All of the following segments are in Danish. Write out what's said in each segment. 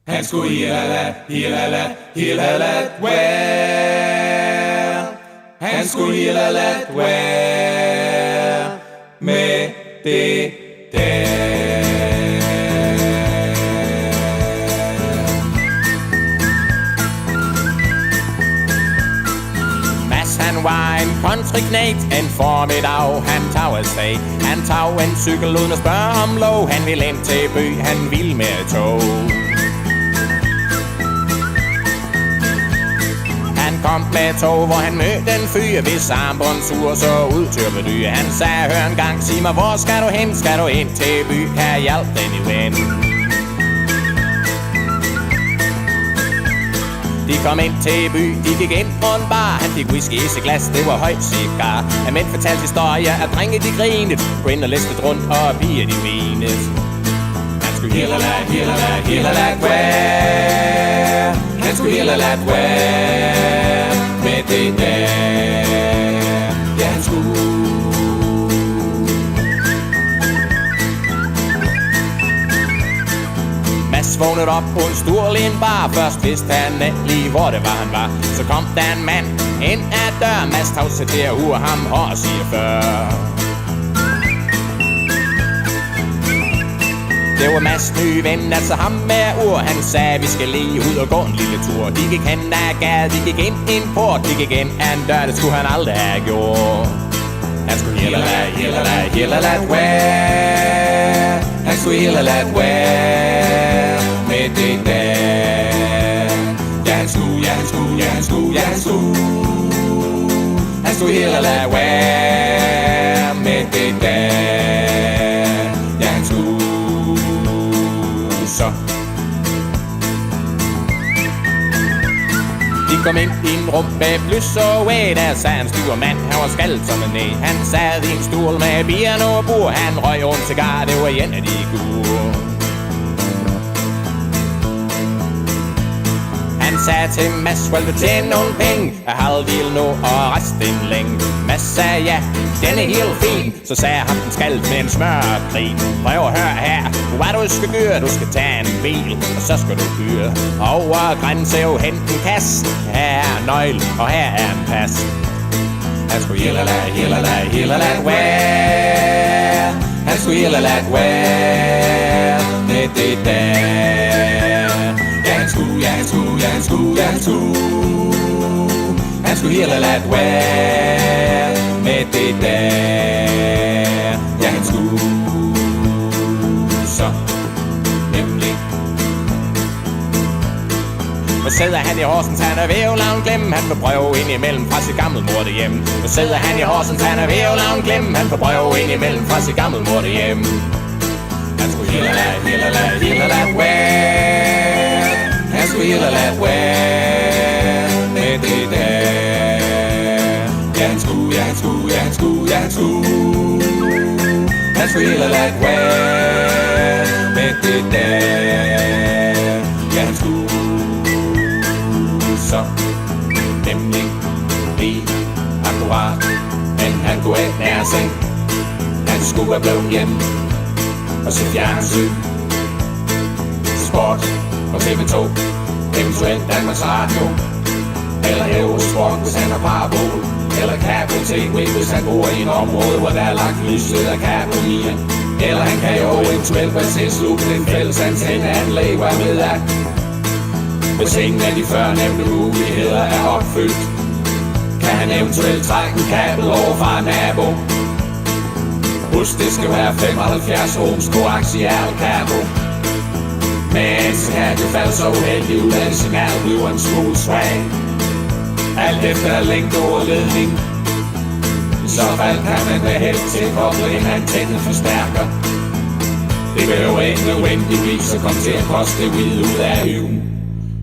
Han skulle helt have ladt være. Han skulle helt have ladt være med det der. Mads han var en countryknægt en formiddag, han tag afsted. Han tag en cykel uden at spørge om lov. Han ville ind til by, han ville med tog. Han kom med tog, hvor han mødte en fyr, hvis armbåndsur så ud til at dyr. Han sagde, hør en gang, sig mig, hvor skal du hen? Skal du ind til by? Kan jeg hjælpe den i ven? De kom ind til by, de gik ind på en bar. Han fik whisky i sit glas, det var højt cigar. Han mænd fortalte historier, at drenge de grinede. Gå ind og listet rundt, og piger de vinede. Han skulle helt have ladt være. Han skulle helt have ladt være med det der. Ja, han skulle. Mads vågnede op på en stor bar. Først vidste han ikke lige, hvor det var han var. Så kom der en mand ind ad dør. Mads tog sig til at høre ham og siger før. Det var Mads' nye ven, altså ham med ord. Han sagde, vi skal lige ud og gå en lille tur. De gik hen ad gade, de gik ind i en port. De gik ind ad en dør, det skulle han aldrig have gjort. Han skulle helt have ladt være. Han skulle helt have ladt være med det der. Ja, han skulle. Han skulle helt have ladt være med det der. Ja, han skulle. Så de kom ind i en rum med blys og væg. Der sagde en stor mand, han var skaldet som en næ. Han sad i en stol med bierne og bur. Han røg en cigar, det var en af de gode. Han sagde til Mads, vil du tjene nogle penge? Halvdel nu og resten længe. Mads sagde ja, den er helt fin. Så sagde han den skal med en smørgrin. Prøv at høre her, hvad du skal gøre. Du skal tage en bil, og så skal du køre over grænse og hente en kasse. Her er nøgle, og her er en pas. Han skulle helt have ladt være. Han skulle helt have ladt være med det der. Ja, han skulle. Han skulle helt have ladt være med det der. Ja, han skulle. Så nemlig. Nu sidder han i Horsens, han er ved at lave en glemme. Han får prøve ind imellem fra sit gamle mor derhjemme. Nu sidder han i Horsens, han er ved at lave en glemme. Han får prøve ind imellem fra sit gamle mor derhjemme. Han skulle helt have ladt være. Han skulle helt have ladt være med det der. Ja, han skulle. Han skulle helt have ladt være med det der. Ja, han skulle. Så nemlig lige akkurat. Men han kunne ikke nære seng. Han skulle have blevet hjemme og se fjernsyn, sport på TV2, eventuelt Danmarks Radio, eller Eurosport, hvis han har parabol, eller kabel-TV, hvis han bor i et område, hvor der er lagt lysled af kabellinjer. Eller han kan jo eventuelt være tilsluttet en fælles antenneanlæg, hvad ved jeg. Hvis ingen af de førnævnte muligheder er opfyldt, kan han eventuelt trække en kabel over fra en nabo. Husk, det skal være 75 ohms koaxial kabel. Men så kan det falde så uheldigt ud, at signal bliver en smule svag. Alt efter længde og ledning. I så fald kan man med held til at koble en antenneforstærker. Det behøver ikke nødvendigvis at komme til at koste det hvide ud af hyven.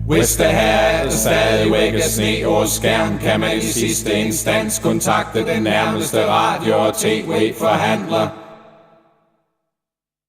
Hvis det her stadigvæk er sne over skærm, kan man i sidste instans kontakte den nærmeste radio- og tv-forhandler.